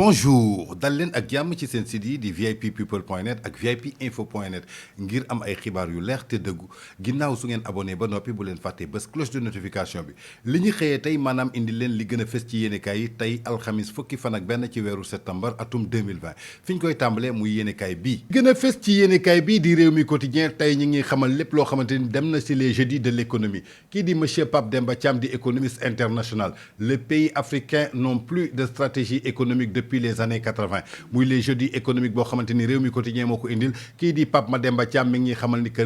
bonjour dal leen ak jàmm ci seen site yi di vippeople.net ak vipinfo.net ngir am ay xibaar yu leer te dëggu ginnaaw su ngeen abonné ba noppi bu leen fàtte bés cloche de notification bi li ñu xëyee tey maanaam indi leen li gën a fës ci yéenekaay yi tey alxamis fukki fan ak benn ci weeru septembre atum 2020 fi ñu koy tàmbalee muy yéenekaay bii gën a fës ci yéenekaay bii di réew mi quotidien tey ñi ngi xamal lépp loo xamante ni dem na ci les jeudis de l'économie kii di monsieur Pape Demba Thiam di économiste international les pays africains n'ont plus de stratégie économique depuis les années 80 muy les jeudis économiques boo xamante ni réew mi quotidien moo ko indil kii di Pape Mademba Thiam mi ngi xamal ni que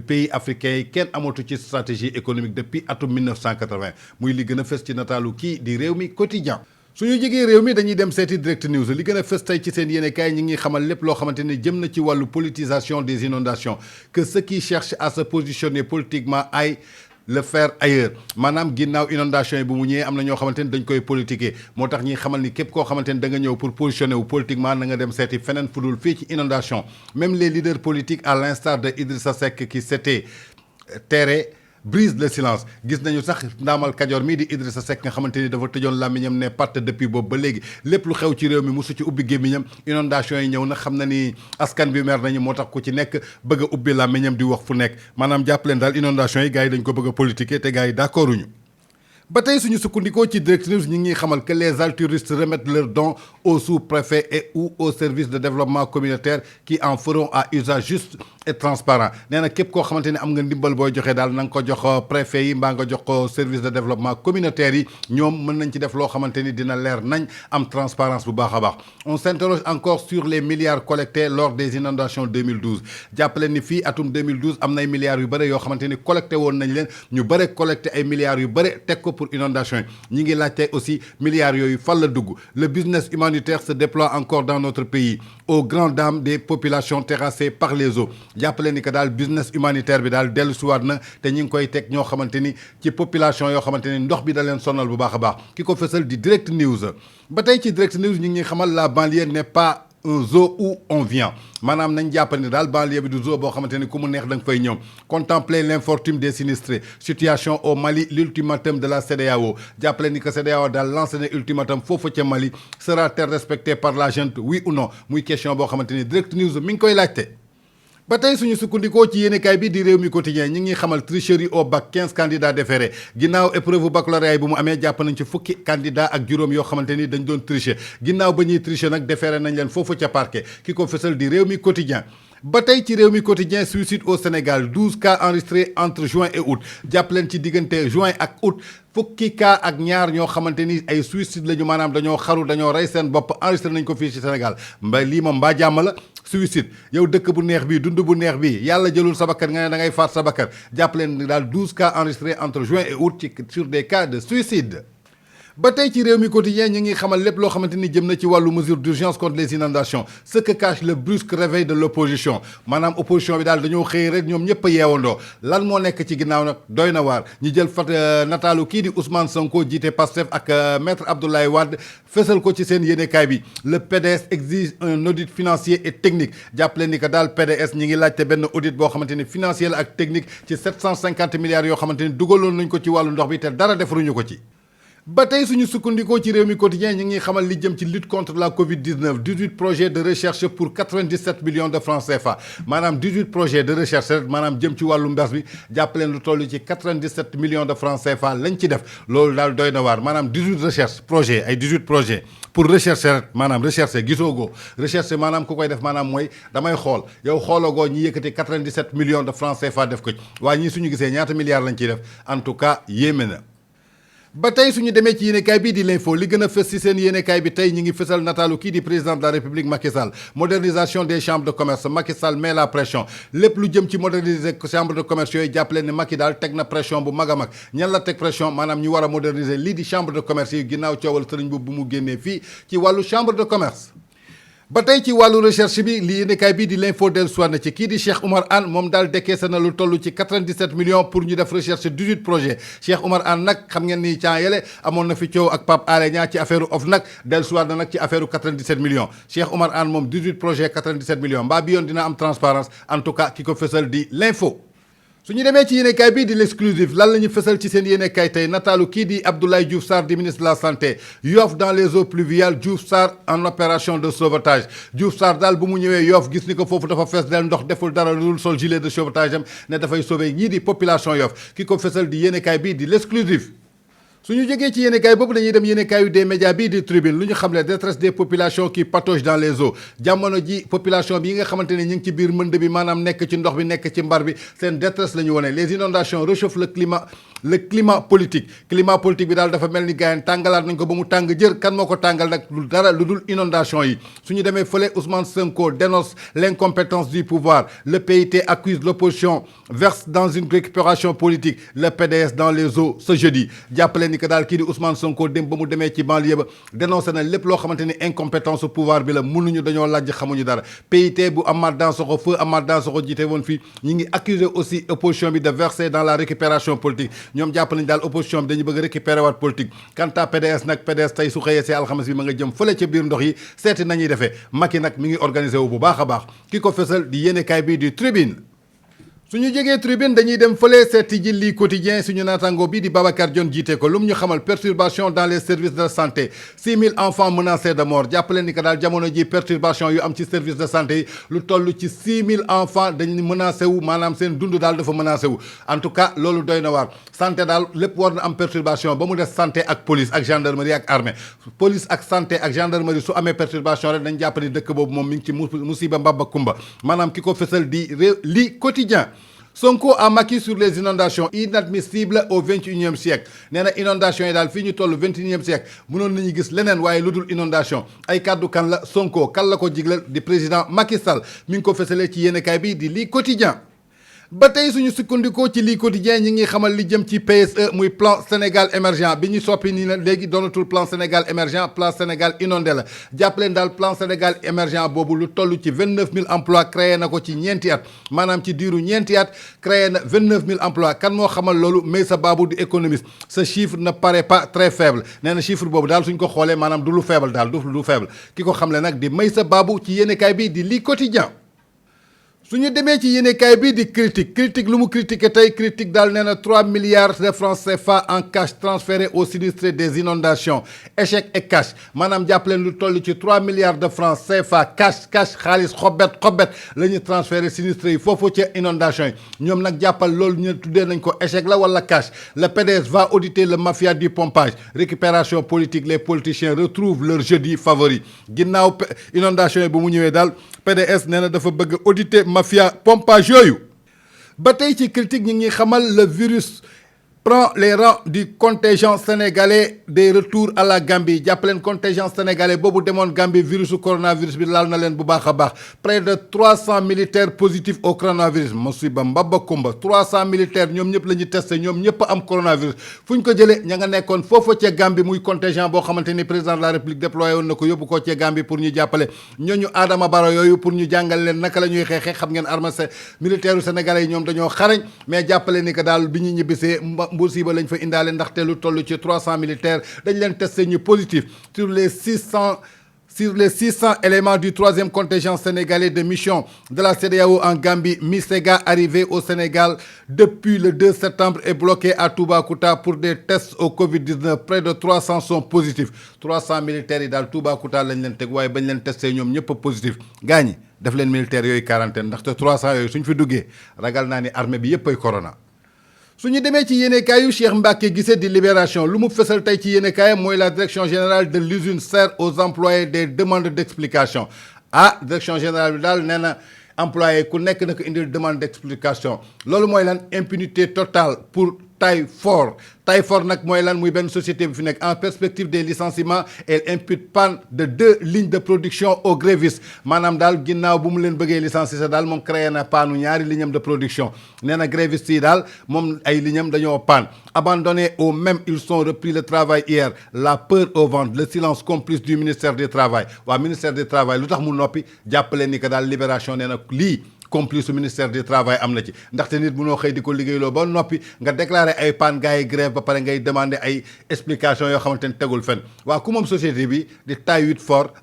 pays africains yi kenn amatu ci stratégie économique depuis atum 1980 muy li gën a fës ci nataalu kii di réew mi quotidien suñu jegee réew mi dañuy dem seeti direct news li gën a fës tey ci seen yéenekaay ñi ngi xamal lépp loo xamante ni jëm na ci wàllu politisation des inondations que ceux qui cherchent à se positionner politiquement aillent le faire ailleurs maanaam ginnaaw inondation yi bu mu ñëwee am na ñoo xamante ni dañ koy politiquer moo tax ñi xamal ni képp koo xamante ni da nga ñëw pour positionner wu politiquement na nga dem seeti feneen fudul fii ci inondation même les leaders politiques à l'instar de Idrissa Seck qui s'était terré brise le silence gis nañu sax ndaamal kajoor mii di Idrissa Seck nga xamante ni dafa tëjoon làmmiñam ne patt depuis boobu ba léegi lépp lu xew ci réew mi mosu ci ubbi gémmiñam inondation yi ñëw na xam na ni askan bi mer nañu moo tax ku ci nekk bëgg a ubbi làmmiñam di wax fu nekk maanaam jàpp leen daal inondation yi gars yi dañ ko bëgg a politiquer te gars yi d'accorduñu ba tey suñu sukkandikoo ci direct news ñi ngi xamal que les altruistes remettent leurs dons aux sous-préfets et ou aux services de développement communautaire qui en feront à usage juste et transparent nee na képp koo xamante ni am nga ndimbal booy joxe daal na nga ko jox préfet yi mbaa nga jox ko service de développement communautaire yi ñoom mën nañ ci def loo xamante ni dina leer nañ am transparence bu baax a baax on s'interroge encore sur les milliards collectés lors des inondations 2012 jàppaleen ni fii atum 2012 am nay milliards yu bëri yoo xamante ni collecté woon nañ leen ñu bëri collecté ay milliards yu bëri teg ko pour inondation yi ñi ngi laajte aussi milliards yooyu fan la dugg le business humanitaire se déploie encore dans notre pays aux grandes dames des populations terrassées par les eaux jàppale ni que daal business humanitaire bi daal dellu siwaat na te ñi ngi koy teg ñoo xamante ni ci population yoo xamante ni ndox bi da leen sonal bu baax a baax ki ko fësal di direct news ba tey ci direct news ñi ngi xamal la banlieue n'est pas un zoo où on vient maanaam nañ jàpp ni daal banlieue bi du zoo boo xamante ni ku mu neex da nga fay ñëw contempler l'infortune des sinistrés situation au Mali l'ultimatum de la CEDEAO jàppale ni que CEDEAO daal lancé na ultimatum foofu ca Mali sera-t-elle respectée par la junte oui ou non muy question boo xamante ni direct news mi ngi koy laajte ba tey suñu sukkandikoo ci yéenekaay bi di réew mi quotidien ñi ngi xamal tricherie au bac 15 candidats déférés ginnaaw épreuve baccalauréat yi bu mu amee jàpp nañ ci fukki candidat ak juróom yoo xamante ni dañ doon tricher ginnaaw ba ñuy tricher nag déféré nañ leen foofu ca parquet ki ko fësal di réew mi quotidien ba tey ci réew mi quotidien suicide au Sénégal 12 cas enregistrés entre juin et août jàpp leen ci diggante juin ak août fukki cas ak ñaar ñoo xamante ni ay suicide lañu maanaam dañoo xaru dañoo rey seen bopp enregistré nañ ko fii ci Sénégal lii moom mbaa jàmm la suicide yow dëkk bu neex bi dund bu neex bi yàlla jëlul sa bakkan nga ne da ngay faat sa bakkan jàpp leen daal 12 cas enregistrés entre juin et août ci sur des cas de suicide ba tey ci réew mi quotidien ñi ngi xamal lépp loo xamante ni jëm na ci wàllu mesure d'urgence contre les inondations ce que cache le brusque réveil de l'opposition maanaam opposition bi daal dañoo xëy rek ñoom ñëpp a yeewandoo lan moo nekk ci ginnaaw nag doy na waar ñi jël nataalu kii di Ousmane Sonko jiite Pastef ak maître Abdoulaye Wade fësal ko ci seen yéenekaay bi le PDS exige un audit financier et technique jàppale ni que daal PDS ñi ngi laajte benn audit boo xamante ni financier la ak technique ci 750 milliards yoo xamante ni dugaloon nañ ko ci wàllu ndox bi te dara defaruñu ko ci ba tey suñu sukkandikoo ci réew mi quotidien ñi ngi xamal li jëm ci lutte contre la Covid-19 18 projets de recherche pour 97 millions de francs CFA maanaam 18 projets de recherche maanaam jëm ci wàllu mbas bi jàppaleen lu toll ci 97 millions de francs CFA lañ ci def loolu daal doy na waar maanaam 18 recherche projet ay 18 projets pour rechercher rek maanaam rechercher gisoogoo rechercher maanaam ku koy def maanaam mooy damay xool yow xoolagoo ñi yëkkati 97 millions de francs CFA def ko ci waaye ñii suñu gisee ñaata milliards lañ ciy def en tout cas yéeme na ba tey suñu demee ci yéenekaay bii di l'info li gën a fës ci seen yéenekaay bi tey ñi ngi fësal nataalu kii di président de la république Macky Sall modernisation des chambres de commerce Macky Sall met la pression lépp lu jëm ci moderniser chambre de commerce yooyu jàppale ne Macky daal teg na pression bu mag a mag ñan la teg pression maanaam ñu war a moderniser lii di chambre de commerce yi ginnaaw coowal sëriñ bu mu génnee fii ci wàllu chambre de commerce ba tey ci wàllu recherche bi li yéenekaay bii di l'info dellu soit na ci kii di Cheikh Oumar Anne moom daal décaissé na lu toll ci 97 millions pour ñu def recherche 18 projets Cheikh Oumar Anne nag xam ngeen ni temps yële amoon na fi coow ak Pape Alé Niang ci affaire OFNAC dellu soit na nag ci affaire 97 millions Cheikh Oumar Anne moom 18 projets 97 millions mbaa bi yoon dina am transparence en tout cas ki ko fësal di l'info su ñu demee ci yéenekaay bii di l'exclusif lan la ñu fësal ci seen yéenekaay tey nataalu kii di Abdoulaye Diouf Sarr di ministre de la santé Yoff dans les eaux pluviales Diouf Sarr en opération de sauvetage Diouf Sarr daal bu mu ñëwee Yoff gis ni ko foofu dafa fees del ndox deful dara lu dul sol gilet de sauvetage am ne dafay sauver ñii di population Yoff ki ko fësal di yéenekaay bii di l'exclusif suñu jógee ci yéenekaay boobu dañuy dem yéenekaayu des médias bii di tribune lu ñu xam ne détresse des populations qui pataugent dans les eaux jamono ji population bi yi nga xamante ne ñu ngi ci biir mënd bi maanaam nekk ci ndox bi nekk ci mbar bi seen détresse la ñu wone les inondations réchauffent le climat politique bi daal dafa mel ni gars yi tàngalaat nañ ko ba mu tàng jër kan moo ko tàngal nag lu dara lu dul inondation yi suñu demee fële Ousmane Sonko dénonce l'incompétence du pouvoir le PIT accuse l'opposition verse dans une récupération politique le PDS dans les eaux ce jeudi jàppale ni que daal kii di Ousmane Sonko dem ba mu demee ci banlieue ba dénoncé na lépp loo xamante ni incompétence au pouvoir bi la mënuñu dañoo lajj xamuñu dara PIT bu Amath Dansokho feu Amath Dansokho jiite woon fii ñi ngi accuser aussi opposition bi de verser dans la récupération politique ñoom jàpp nañ daal opposition bi dañu bëgg récupérer waat politique quant à PDS nag PDS tey su xëyee see alxames bi ma nga jëm fële ca biir ndox yi seeti nañuy defee Macky nag mi ngi organisé wu bu baax a baax ki ko fësal di yéenekaay bii di tribune suñu jegee tribune dañuy dem fële seeti ji lii quotidien suñu naataango bii di Babacar Dione jiite ko lu mu ñu xamal perturbation dans les services de santé 6000 enfants menacés de mort jàppale ni que daal jamono ji perturbation yu am ci service de santé yi lu toll ci 6000 enfants dañu menacé wu maanaam seen dund daal dafa menacé wu en tout cas loolu doy na waar santé daal lépp war na am perturbation ba mu des santé ak police ak gendarmerie ak armée police ak santé ak gendarmerie su amee perturbation rek dañ jàpp ni dëkk boobu moom mi ngi ci musiba mbaba kumba maanaam ki ko fësal di lii quotidien Sonko a Macky sur les inondations inadmissibles au 21e siècle nee na inondation yi daal fii ñu toll 21e siècle mënoon nañu gis leneen waaye lu dul inondation ay kàddu kan la Sonko kan la ko jiglal di président Macky Sall mi ngi ko fësalee ci yéenekaay bi di lii quotidien ba tey suñu sukkandikoo ci lii quotidien ñi ngi xamal li jëm ci PSE muy plan Sénégal émergent bi ñu soppi nii na léegi doonatul plan Sénégal émergent plan Sénégal inondé la jàppaleen daal plan Sénégal émergent boobu lu toll ci 29000 emplois créé na ko ci ñeenti at maanaam ci diiru ñeenti at créé na 29000 emplois kan moo xamal loolu Meissa Babou di économiste ce chiffre ne paraît pas très faible nee na chiffre boobu daal suñ ko xoolee maanaam du lu faible daal du faible ki ko xamle nag di Meissa Babou ci yéenekaay bi di lii quotidien su ñu demee ci yéenekaay bii di critique lu mu critiqué tey critique daal nee na 3 milliards de francs CFA en cash transférés aux sinistrés des inondations échec et cash maanaam jàppaleen lu toll ci 3 milliards de francs CFA cash xaalis xobet la ñu transféré sinistrés yi foofu ci inondation yi ñoom nag jàppal loolu ñu tuddee nañ ko échec la wala cash le PDS va auditer le mafia du pompage récupération politique les politiciens retrouvent leur jeudi favori ginnaaw inondation yi bu mu ñëwee daal PDS nee na dafa bëgg auditer mafia pompage yooyu ba tey ci critique ñi ngi xamal le virus prend les rangs du contingent sénégalais des retours à la Gambie jàppaleen contingent sénégalais boobu demoon Gambie virusu coronavirus bi laal na leen bu baax a baax près de 300 militaires positifs au coronavirus musiba mbaba kumba 300 militaires ñoom ñëpp la ñu testé ñoom ñëpp am coronavirus fu ñu ko jëlee ña nga nekkoon foofa ca Gambie muy contingent boo xamante ni président de la république déployé woon na ko yóbbu ko ca Gambie pour ñu jàppale ñooñu Adama Barrow yooyu pour ñu jàngal leen naka la ñuy xeexee xam ngeen armée militaire sénégalais yi ñoom dañoo xarañ mais jàppale ni que daal bi ñu ñibbisee musiba lañ fa indaale ndaxte lu toll ci 300 militaires dañ leen testé ñu positif sur les 600 éléments du 3e contingent sénégalais de mission de la CEDEAO en Gambie MISEGA arrivé au Sénégal depuis le 2 septembre et bloqué à Toubacouta pour des tests au Covid-19 près de 300 sont positifs 300 militaires yi daal Toubacouta lañ leen teg waaye bañ leen testé ñoom ñëpp positif gaañi def leen militaires yooyu quarantaine ndaxte 300 yooyu suñ fi duggee ragal naa ni armée bi yëpp ay corona su ñu demee ci yéenekaayu Cheikh Mbacké Guissé di Libération lu mu fësal tey ci yéenekaayam mooy la direction générale de l'usine sert aux employés des demandes d'explication direction générale bi daal nee na employé ku nekk na ko indil demande d'explication loolu mooy lan impunité totale pour Taïfor nag mooy lan muy benn société bi fi nekk en perspective des licenciements elle impute panne de 2 lignes de production aux grévistes maanaam daal ginnaaw bu mu leen bëggee licencier sa daal moom créé na pannu ñaari lignam de production nee na grévistes yi daal moom ay lignam dañoo panne abandonnés au même ils sont repris le travail hier la peur au ventre le silence complice du ministère du travail waa ministère du travail lu tax mu noppi jàppale ni que daal Libération nee na lii complice su ministère du travail am na ci ndaxte nit mënoo xëy di ko liggéeyloo ba noppi nga déclaré ay panne gars yi grève ba pare ngay demander ay explication yoo xamante ni tegul fenn waa ku moom société bi di Taï Huitfort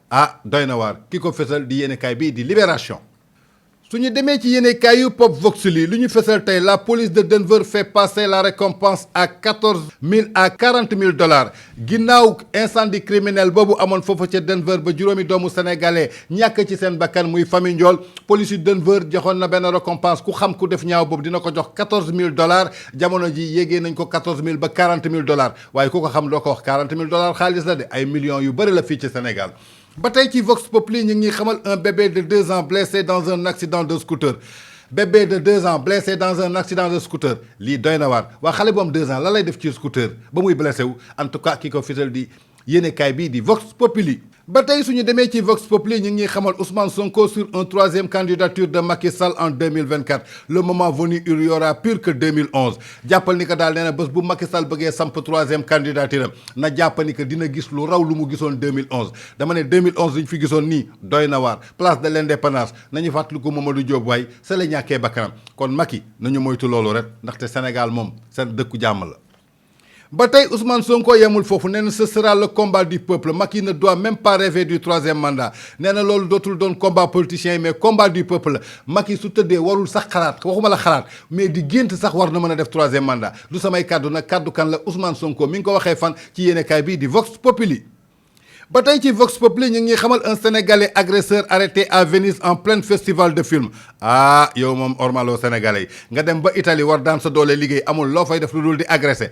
doy na waar ki ko fësal di yéenekaay bi di Libération suñu demee ci yéenekaay yu Pop Vox li lu ñu fesal tey la police de Denver fait passer la récompense à 14 000 à 40 000 dollars ginnaaw incendie criminel boobu amoon foofu ca Denver ba juróomi doomu sénégalais ñàkk ci seen bakkan muy famille Ndiol police yu Denver joxoon na benn récompense ku xam ku def ñaaw boobu dina ko jox 14 000 dollars jamono ji yéegee nañ ko 14 000 ba 40 000 dollars waaye ku ko xam doo ko wax 40 000 dollars xaalis la de ay millions yu bëri la fii ci Sénégal. ba tey ci Vox Populi ñu ngi xamal un bébé de 2 ans blessé dans un accident de scooter bébé de 2 ans blessé dans un accident de scooter lii doy na waar waa xale bu am 2 ans lan lay def ci scooter ba muy blessé wu en tout cas ki ko fital di yéenekaay bii di Vox Populi. ba tey suñu demee ci Vox Populi ñu ngi xamal Ousmane Sonko sur une troisième candidature de Macky Sall en 2024 le moment venu il y aura pire que 2011 jàppal ni que daal nee na bés bu Macky Sall bëggee samp troisième candidature am na jàpp ni que dina gis lu raw lu mu gisoon 2011 dama ne 2011 li ñu fi gisoon nii doy na waar place de l'indépendance nañu fàttaliku Mamadou Diop waay sa la ñàkkee bakkanam kon Macky nañu moytu loolu rek ndaxte Sénégal moom seen dëkku jàmm la. ba tey Ousmane Sonko yemul foofu nee na ce sera le combat du peuple Macky ne doit même pas rêver du troisième mandat nee na loolu dootul doon combat politicien yi mais combat du peuple la Macky su tëddee warul sax xalaat waxuma la xalaat mais di gént sax war na mën a def troisième mandat du samay kàddu nag kàddu kan la Ousmane Sonko mi ngi ko waxee fan ci yéenekaay bii di Vox Populi. ba tey ci Vox Populi ñu ngi xamal un sénégalais agresseur arrêté à Venise en plein festival de film ah yow moom ormalo sénégalais yi nga dem ba Italie war daan sa doole liggéey amul loo fay def lu dul di agressé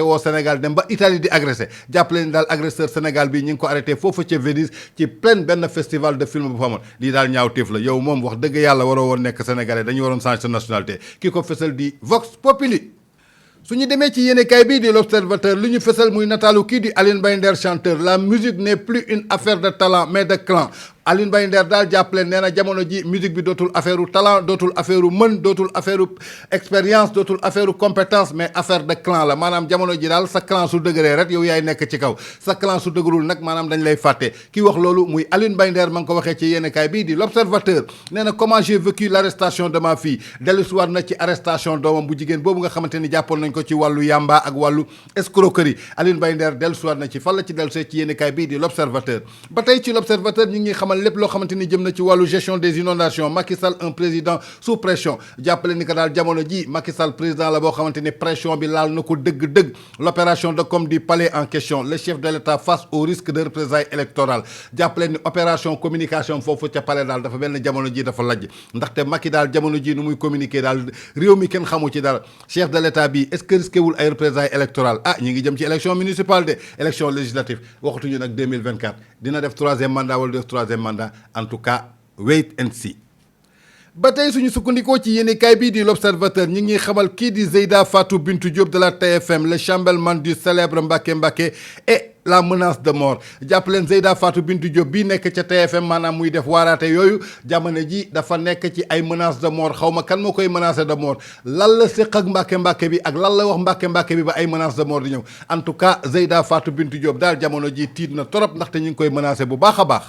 woo Sénégal dem ba Italie di agressé jàppale ni daal agresseur Sénégal bi ñu ngi ko arrêté foofu ca Venise ci plein benn festival de film bu fa amoon lii daal ñaaw téef la yow moom wax dëgg yàlla waroo woon nekk sénégalais dañu waroon changer sa nationalité ki ko fesal di Vox Populi. su ñu demee ci yéenekaay bii di l'Observateur li ñu fësal muy nataalu kii di Alioune Mbaye Nder chanteur la musique n'est plus une affaire de talent mais de clan Alioune Mbaye Nder daal jàppale nee na jamono ji musique bi dootul affaire u talent dootul affaire u mën dootul affaire u expérience dootul affaire u compétence mais affaire de clan la maanaam jamono ji daal sa clan su dëgëree rek yow yaay nekk ci kaw sa clan su dëgërul nag maanaam dañ lay fàtte ki wax loolu muy Alioune Mbaye Nder ma ngi ko waxee ci yéenekaay bii di l'Observateur nee na comment j'ai vécu l'arrestation de ma fille dellusiwaat na ci arrestation doomam bu jigéen boobu nga xamante ni jàppoon nañ ko ci wàllu yamba ak wàllu escroquerie Alioune Mbaye Nder dellusiwaat na ci fan la ci dellusee ci yéenekaay bii di l'Observateur ba tey ci l'Observateur ñu ngi xamal lépp loo xamante ni jëm na ci wàllu gestion des inondations Macky Sall un président sous pression jàppale ni que daal jamono ji Macky Sall président la boo xamante ni pression bi laal na ko dëgg-dëgg l'opération de com du palais en question le chef de l'État face au risque de représailles électorales jàppale ni opération communication foofu ca palais daal dafa benn jamono ji dafa lajj ndaxte Macky daal jamono ji nu muy communiquer daal réew mi kenn xamu ci dara chef de l'État bi est-ce que risqué wul ay représailles électorales ah ñi ngi jëm ci élection municipale de élection législative waxatuñu nag 2024 dina def troisième mandat wala def troisième mandat en tout cas wait and see. ba tey suñu sukkandikoo ci yéenekaay bii di l'Observateur ñi ngi xamal kii di Zeyda Fatou Bintou Diop de la TFM le chambellan du célèbre Mbacké Mbacké et la menace de mort jàppaleen Zeyda Fatou Bintou Diop bii nekk ca TFM maanaam muy def waaraate yooyu jamono ji dafa nekk ci ay menace de mort xaw ma kan moo koy menacé de mort lan la séq ak Mbacké Mbacké bi ak lan la wax Mbacké Mbacké bi ba ay menace de mort di ñëw en tout cas Zeyda Fatou Bintou Diop daal jamono ji tiit na trop ndaxte ñu ngi koy menacé bu baax a baax.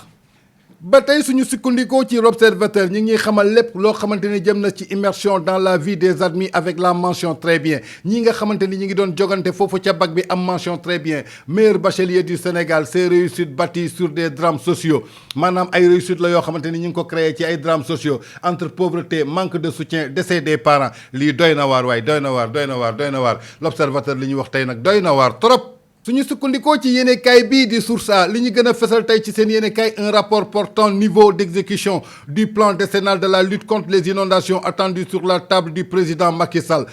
ba tey suñu sukkandikoo ci l'Observateur ñi ngi xamal lépp loo xamante ni jëm na ci immersion dans la vie des admis avec la mention très bien ñi nga xamante ni ñi ngi doon jogante foofu ca bac bi am mention très bien meilleur bachelier du Sénégal ces réussites bâties sur des drames sociaux maanaam ay réussites la yoo xamante ni ñi ngi ko créé ci ay drames sociaux entre pauvreté manque de soutien décès des parents lii doy na waar waaye doy na waar l'Observateur li ñuy wax tey nag doy na waar trop. suñu sukkandikoo ci yéenekaay bii di Source A li ñu gën a fesal tey ci seen yéenekaay un rapport portant niveau d'exécution du plan décennal de la lutte contre les inondations attendu sur la table du président Macky Sall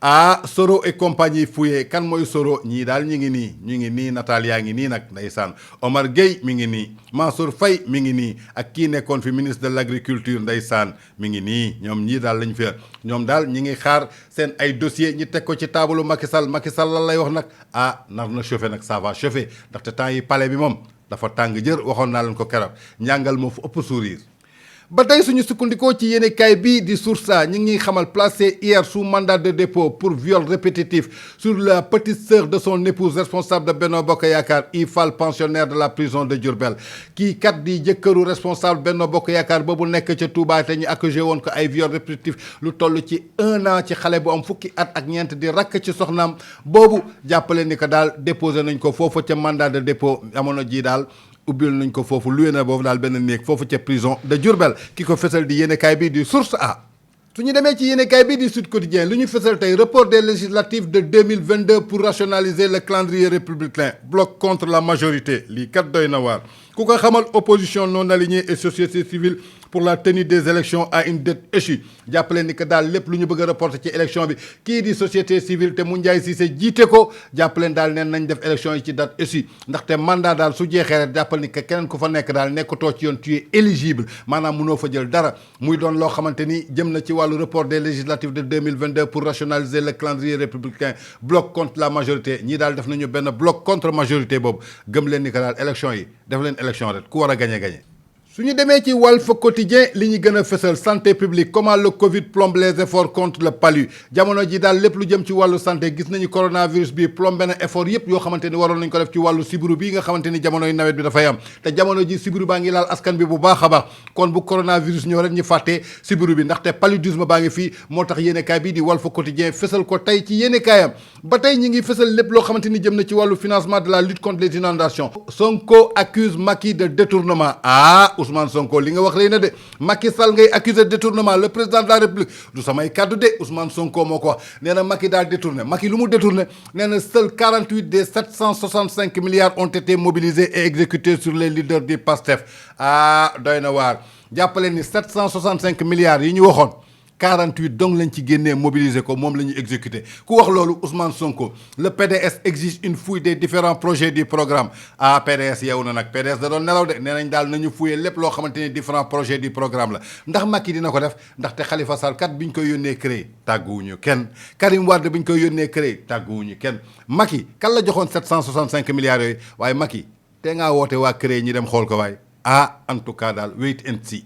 ah Soro et compagnie fouillé kan mooy Soro ñii daal ñu ngi nii nataal yaa ngi nii nag ndeysaan Omar Gueye mi ngi nii Mansour Faye mi ngi nii ak kii nekkoon fi ministre de l'agriculture ndeysaan mi ngi nii ñoom ñii daal lañ fi ñoom daal ñi ngi xaar seen ay dossier ñi teg ko ci taabalu Macky Sall lan lay wax nag ah nar na chauffer nag ça va chauffer ndaxte temps yi palais bi moom dafa tàng jër waxoon naa leen ko keroog njàngal moo fu ëpp sourire. ba tey suñu sukkandikoo ci yéenekaay bii di Source A ñi ngi xamal placé hier sous mandat de dépôt pour viol répétitif sur la petite sœur de son épouse responsable de Benno Bokk Yaakaar Ifal pensionnaire de la prison de Diourbel kii kat di jëkkëru responsable Benno Bokk Yaakaar boobu nekk ca Touba te ñu accusé woon ko ay viol répétitif lu toll ci 1 an ci xale bu am fukki at ak ñeent di rakk ci soxnaam boobu jàppale ni ko daal déposé nañ ko foofu ca mandat de dépôt amoon ji daal ubbil nañ ko foofu luwe na boobu daal benn néeg foofu ca prison de Diourbel ki ko fësal di yéenekaay bi di Source A. su ñu demee ci yéenekaay bi di Sud Quotidien lu ñu fësal tey report des législatives de 2022 pour rationaliser le calendrier républicain bloc contre la majorité lii kat doy na waar ku ko xamal opposition non alignée et société civile pour la tenue des élections à une date échue jàppale ni que daal lépp lu ñu bëgg a reporter ci élection bi kii di société civile te mu Ndiaye Cissé jiite ko jàppaleen daal neen nañ def élection yi ci date échue ndaxte mandat daal su jeexee rek jàppal ni que keneen ku fa nekk daal nekkatoo ci yoon tu es éligible maanaam mënoo fa jël dara muy doon loo xamante ni jëm na ci wàllu report des législatives de 2022 pour rationaliser le calendrier républicain bloc contre la majorité ñii daal def nañu benn bloc contre majorité boobu gëm leen ni que daal élection yi def leen élection rek ku war a gagné. su ñu demee ci Walf Quotidien li ñu gën a fësal santé publique comment le Covid plombe les efforts contre le palu jamono ji daal lépp lu jëm ci wàllu santé gis nañu coronavirus bi plombé na effort yëpp yoo xamante ni waroon nañ ko def ci wàllu sibiru bi nga xamante ni jamonoy nawet bi dafay am te jamono ji sibiru baa ngi laal askan bi bu baax a baax kon bu coronavirus ñëw rek ñu fàttee sibiru bi ndaxte paludisme baa ngi fii moo tax yéenekaay bii di Walf Quotidien fësal ko tey ci yéenekaayam ba tey ñi ngi fësal lépp loo xamante ni jëm na ci wàllu financement de la lutte contre les inondations Sonko accuse Macky de détournement Ousmane Sonko li nga wax rëy na de Macky Sall ngay accuser détournement le président de la République du samay kàddu de Ousmane Sonko moo ko wax nee na Macky daal détourné Macky lu mu détourné nee na seuls 48 des 765 milliards ont été mobilisés et exécutés sur les leaders du PASTEF doy na waar jàppale ni 765 milliards yi ñu waxoon 48 donc lañ ci génnee mobiliser ko moom la ñu exécuté ku wax loolu Ousmane Sonko le PDS exige une fouille des différents projets du programme PDS yeewu na nag PDS da doon nelaw de nee nañ daal nañu fouiller lépp loo xamante ni différents projets du programme la ndax Macky dina ko def ndaxte Khalifa Sall kat bi ñu koy yónnee CREI tàgguwuñu kenn Karim Wade bi ñu koy yónnee CREI tàgguwuñu kenn Macky kan la joxoon 765 milliards yooyu waaye Macky te ngaa woote waa CREI ñi dem xool ko waaye en tout cas daal wait and see.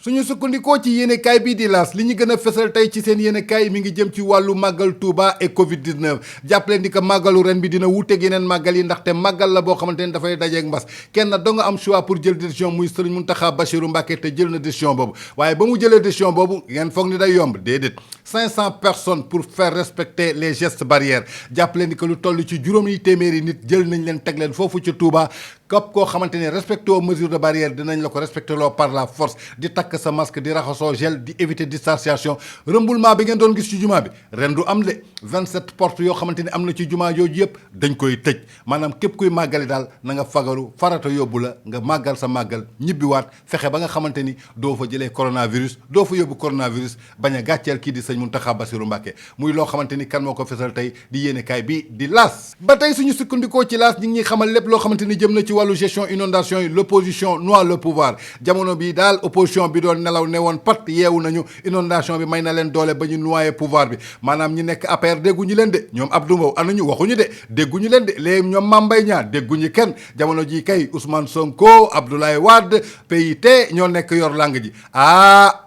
suñu sukkandikoo ci yéenekaay bii di L'As li ñu gën a fësal tey ci seen yéenekaay mi ngi jëm ci wàllu màggal Touba et Covid 19 jàppale ni que màggalu ren bi dina wuuteeg yeneen màggal yi ndaxte màggal la boo xamante ni dafay dajeeg mbas kenn doo nga am choix pour jël décision muy Serigne Mountakha Bassirou Mbacké te jël na décision boobu waaye ba mu jëlee décision boobu ngeen foog ni day yomb déedéet 500 personnes pour faire respecter les gestes barrières jàppale ni que lu toll ci juróomi téeméeri nit jël nañ leen teg leen foofu ci Touba képp koo xamante ne respecté aux mesures de barrière dinañ la ko respecté loo par la force di takk sa masque di raxasoo gel di éviter distanciation remboulement bi ngeen doon gis ci jumaa bi ren du am de 27 portes yoo xamante ni am na ci jumaa jooju yëpp dañ koy tëj maanaam képp kuy màggali daal na nga fagaru farata yóbbu la nga màggal sa màggal ñibbiwaat fexe ba nga xamante ni doo fa jëlee coronavirus doo fa yóbbu coronavirus bañ a gàcceel kii di sëñ Mountakha Bassirou Mbacké muy loo xamante ni kan moo ko fesal tey di yéenekaay bi di L'As ba tey suñu sukkandikoo ci L'As ñi ngi xamal lépp loo xamante ni jëm na ci wàllu gestion inondation yi l'opposition noie le pouvoir jamono bi daal opposition bi doon nelaw ne woon pat yeewu nañu inondation bi may na leen doole ba ñu noyé pouvoir bi maanaam ñi nekk APR dégguñu leen de ñoom Abdou Mbow anañu waxuñu de dégguñu leen de léegi ñoom Mame Mbaye Niang dégguñu kenn jamono ji kay Ousmane Sonko Abdoulaye Wade PIT ñoo nekk yor lang ji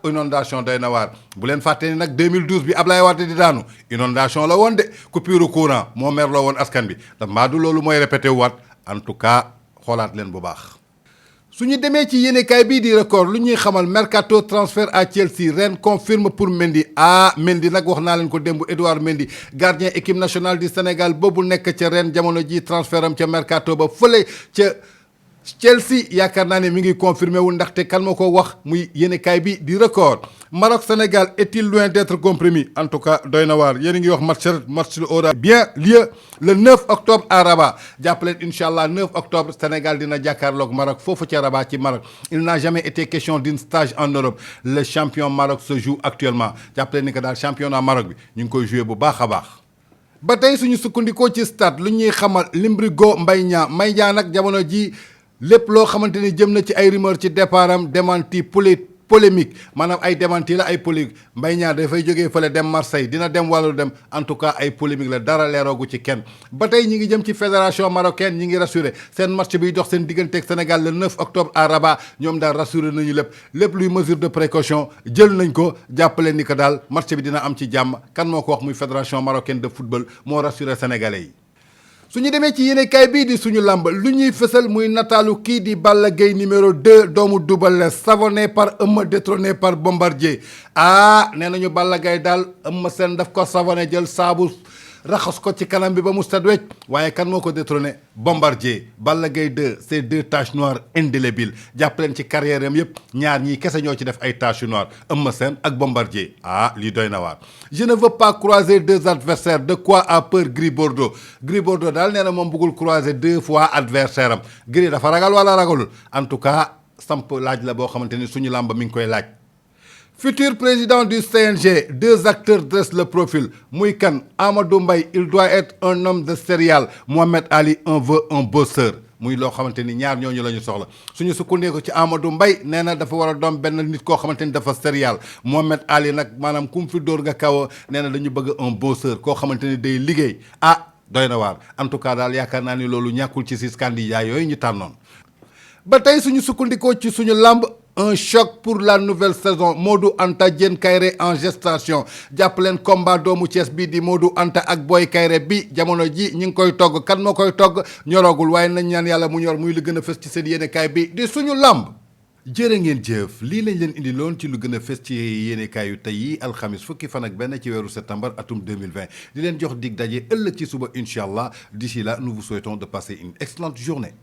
inondation doy na waar bu leen fàtte ni nag 2012 bi Abdoulaye Wade di daanu inondation la woon de coupure courant moo merloo woon askan bi da mbaa du loolu mooy répété waat en tout cas xoolaat leen bu baax su ñu demee ci yéenekaay bii di Record lu ñuy xamal mercato transfert à Chelsea Rennes confirme pour Mendy Mendy nag wax naa leen ko démb Edouard Mendy gardien équipe nationale du Sénégal boobu nekk ca Rennes jamono ji transfert am ca mercato ba fële ca Chelsea yaakaar naa ne mi ngi confirmé wu ndaxte kan ma ko wax muy yéenekaay bi di Record Maroc Sénégal est-il loin d'être compromis en tout cas doy na waar yéen a ngi wax match aura bien lieu le 9 octobre à Rabat jàppaleen incha allah 9 octobre Sénégal dina jàkkaarloog Maroc foofu ca Rabat ci Maroc il n'a jamais été question d'un stage en Europe le champion Maroc se joue actuellement jàppaleen ni que daal championnat Maroc bi ñu ngi koy joué bu baax a baax. ba tey suñu sukkandikoo ci stade lu ñuy xamal Limbrigo Mbaye Niang nag jamono ji lépp loo xamante ni jëm na ci ay rumeur ci départ am démenti polémique maanaam ay démenti la ay polémique Mbaye Niang dafay jógee fële dem Marseille dina dem wàllu dem en tout cas ay polémique la dara leeroogu ci kenn ba tey ñi ngi jëm ci fédération marocaine ñi ngi rassuré seen match biy dox seen diggante ak Sénégal le 9 octobre à Rabat ñoom daal rassuré nañu lépp luy mesure de précaution jël nañ ko jàppale ni que daal match bi dina am ci jàmm kan moo ko wax muy fédération marocaine de football moo rassuré sénégalais yi. su ñu demee ci yéenekaay bii di suñu làmb lu ñuy fësal muy nataalu kii di Balla Gaye numéro 2 doomu Double Less savonné par Eumeu détrôné par Bombardier nee nañu Balla Gaye daal Eumeu Sène daf ko savonné jël saabu raxas ko ci kanam bi ba mu set wecc waaye kan moo ko détrôné Bombardier Balla Gaye 2 ces deux taches noires indélébiles jàpp leen ci carrière am yëpp ñaar ñii kese ñoo ci def ay taches noires Eumeu Sène ak Bombardier lii doy na waar. je ne veux pas croiser deux adversaires de quoi a peur Gris Bordeaux daal nee na moom bëggul croiser deux fois adversaire am Gris dafa ragal wala ragalul en tout cas samp laaj la boo xamante ni suñu làmb mi ngi koy laaj. Futur président du CNG, deux acteurs dressent le profil. Mouikan, Amadou Mbaye, il doit être un homme de céréales. Mohamed Ali, on veut un bosseur. muy loo xamante ni ñaar ñooñu la ñu soxla suñu sukkandee ci Amadou Mbaye nee na dafa war a doon benn nit koo xamante ni dafa céréal Mohamed Ali nag maanaam ku mu fi dóor nga kaw nee na dañu bëgg un bosseur koo xamante ni day liggéey doy na waar en tout cas daal yaakaar naa ni loolu ñàkkul ci 6 candidats yooyu ñu tànnoon. ba tey suñu sukkandikoo ci suñu làmb un choc pour la nouvelle saison Modou Anta Diène Kairé en gestation jàpp leen combat doomu Thiès bii di Modou Anta ak Boy Kairé bi jamono ji ñi ngi koy togg kan moo koy togg ñoragul waaye nañ ñaan yàlla mu ñor muy lu gën a fës ci seen yéenekaay bi di suñu làmb. jërë ngeen jëf lii lañ leen indi loon ci lu gën a fës ci yéenekaay yu tey yi alxamis fukki fan ak benn ci weeru septembre atum 2020 di leen jox dig daje ëllëg ci suba incha allah d'ici là nous vous souhaitons de passer une excellente journée.